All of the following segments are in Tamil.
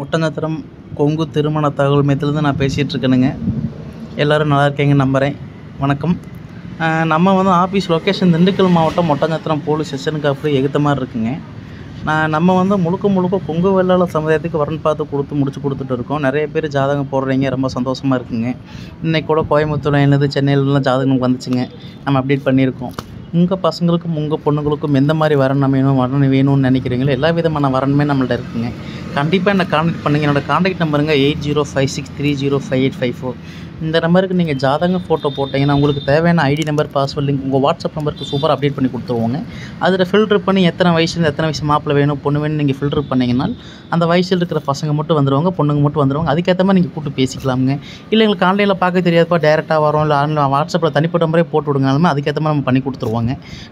ஒட்டஞ்சத்திரம் கொங்கு திருமண தகவல் மையத்திலேருந்து நான் பேசிகிட்டு இருக்கேனுங்க. எல்லோரும் நல்லா இருக்கீங்கன்னு நம்புகிறேன். வணக்கம். நம்ம ஆஃபீஸ் லொக்கேஷன் திண்டுக்கல் மாவட்டம் ஒட்டஞ்சத்திரம் போலீஸ் ஸ்டேஷனுக்கு அப்படியே எகுத்த மாதிரி இருக்குங்க. நம்ம முழுக்க கொங்கு வெள்ளாள சமுதாயத்துக்கு வரன் பார்த்து முடிச்சு கொடுத்துட்டு இருக்கோம். நிறைய பேர் ஜாதகம் போடுறீங்க, ரொம்ப சந்தோஷமாக இருக்குங்க. இன்றைக்கி கூட கோயம்புத்தூர்லேருந்து சென்னையிலலாம் ஜாதகம் வந்துச்சுங்க, நம்ம அப்டேட் பண்ணியிருக்கோம். உங்கள் பசங்களுக்கும் உங்கள் பொண்ணுங்களுக்கும் எந்த மாதிரி வரன் வேணும்னு நினைக்கிறீங்களோ எல்லா விதமான வரனுமே நம்மள்ட்ட இருக்குங்க. கண்டிப்பாக என்னை கான்டாக்ட் பண்ணுங்கள். என்னோடய கான்டாக்ட் நம்பருங்க 8056305854. இந்த நம்பருக்கு நீங்கள் ஜாதகம் ஃபோட்டோ போட்டிங்கன்னா உங்களுக்கு தேவையான ஐடி நம்பர், பாஸ்வேர்ட் லிங்க் உங்கள் வாட்ஸ்அப் நம்பருக்கு சூப்பராக அப்டேட் பண்ணி கொடுத்துருவோங்க. அதில் ஃபில்டர் பண்ணி எத்தனை வயசு மாப்பிள்ளை வேணும் பொண்ணு வேணும் நீங்கள் ஃபில்டர் பண்ணிங்கன்னா அந்த வயசில் இருக்கிற பசங்க மட்டும் வந்துடுவாங்க, பொண்ணுங்க மட்டும் வந்துடுவாங்க. அதுக்கேற்ற மாதிரி நீங்கள் கூப்பிட்டு பேசிக்கலாமுங்க. இல்லை எங்களுக்கு ஆன்லைனில் பார்க்க தெரியாதப்பா டேரெக்டாக வரோம், இல்லை ஆன்லைன் வாட்ஸ்அப்பில் தனிப்பட்ட முறையே போட்டு விடுங்காலுமே அதுக்கேற்ற மாதிரி நம்ம பண்ணி கொடுத்துருவாங்க.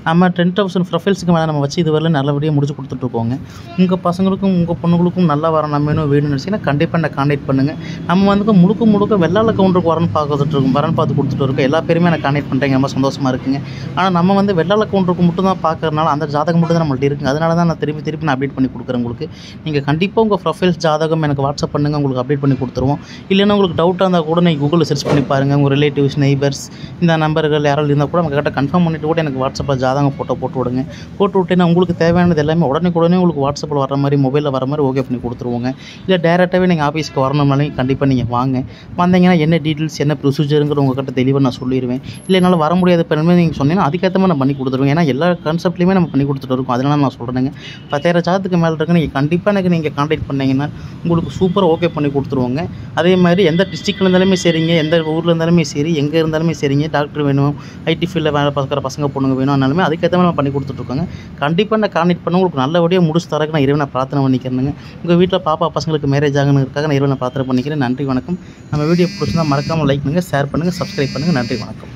நம்ம 10,000 ப்ரொஃபைல்ஸுக்கு மேலே நம்ம வச்சு இதுவரையிலும் நல்லபடியாக முடிச்சு கொடுத்துட்ருக்கோங்க. உங்கள் பசங்களுக்கும் உங்கள் பொண்ணுங்களுக்கும் நல்லா வரணும் வேணும்னு நினச்சிங்கன்னா கண்டிப்பாக என்னை கான்டாக்ட் பண்ணுங்கள். நம்ம முழுக்க வெள்ளாள கவுண்டருக்கு வரன் பார்த்து கொடுத்துட்டு இருக்கோம். எல்லா பேருமே எனக்கு கான்டாக்ட் பண்ணுறீங்க, ரொம்ப சந்தோஷமாக இருக்குங்க. ஆனால் நம்ம வெள்ளாள கவுண்டருக்கு மட்டும் தான் பார்க்கறதுனால அந்த ஜாதகம் மட்டும் தான் நம்மள்ட்ட இருக்குது. அதனால தான் நான் திருப்பி நான் அப்டேட் பண்ணி கொடுக்குறேன் உங்களுக்கு. நீங்கள் கண்டிப்பாக உங்கள் ப்ரொஃபைல்ஸ் ஜாதகம் எனக்கு வாட்ஸ்அப் பண்ணுங்கள், உங்களுக்கு அப்டேட் பண்ணி கொடுத்துருவோம். இல்லைன்னா உங்களுக்கு டவுட்டாக இருந்தால் கூட நீங்கள் கூகுளில் சர்ச் பண்ணி பாருங்கள். உங்கள் ரிலேட்டிவ்ஸ், நெய்பர்ஸ் இந்த நம்பர்கள் யாராவது இருந்தால் கூட நம்ம கிட்ட கன்ஃபார்ம் பண்ணிவிட்டு கூட எனக்கு வாட்ஸ்அப்பில் ஜாதகம் ஃபோட்டோ போட்டு விடுங்க. போட்டு விட்டேன்னா உங்களுக்கு தேவையானது எல்லாமே உடனே உங்களுக்கு வாட்ஸ்அப்பில் வர மாதிரி, மொபைலில் வர மாதிரி ஓகே பண்ணி கொடுத்துருவோங்க. இல்லை டேரெக்டாகவே நீங்கள் ஆஃபீஸ்க்கு வரணும்னாலும் கண்டிப்பாக நீங்கள் வாங்க. வந்தீங்கன்னா என்ன டீட்டெயில்ஸ் என்ன ப்ரொசீஜருங்கிற உங்கள்கிட்ட தெளிவாக நான் சொல்லிடுவேன். இல்லை என்னால் வர முடியாத பெருமே நீங்கள் சொன்னீங்கன்னா அதுக்கேற்ற மாதிரி நான் பண்ணி கொடுத்துருவேன். ஏன்னா எல்லா கான்செப்ட்லையுமே நம்ம பண்ணி கொடுத்துட்டு இருக்கோம். அதனால நான் சொல்கிறேங்க. 10,000 ஜாதத்துக்கு மேலே இருக்கு, நீங்கள் கண்டிப்பாக எனக்கு நீங்கள் கான்டாக்ட் பண்ணிங்கன்னா உங்களுக்கு சூப்பராக ஓகே பண்ணி கொடுத்துருவோங்க. அதே மாதிரி எந்த டிஸ்ட்ரிக்டில் இருந்தாலுமே சரிங்க, எந்த ஊரில் இருந்தாலுமே சரி, எங்கே இருந்தாலுமே சரிங்க, டாக்டர் வேணும், ஐடி ஃபீல்டில் வேலை பார்க்குற பசங்க பொண்ணுங்க வேணும், அதனாலுமே அதுக்கேற்ற மாதிரி நம்ம பண்ணி கொடுத்துட்ருக்கோங்க. கண்டிப்பாக நான் கான்டாக்ட் பண்ண உங்களுக்கு நல்லபடியாக முடிச்சு தரக்கு நான் இறைவனை பிரார்த்தனை பண்ணிக்கிறேங்க. உங்கள் வீட்டில் பாப்பா பசங்களுக்கு மேரேஜ் ஆகணுங்கிறதுக்காக நான் இறைவனை பிரார்த்தனை பண்ணிக்கிறேன். நன்றி, வணக்கம். நம்ம வீடியோ பிடிச்சிருந்தா மறக்காமல் லைக் பண்ணுங்கள், ஷேர் பண்ணுங்கள், சப்ஸ்கிரைப் பண்ணுங்கள். நன்றி, வணக்கம்.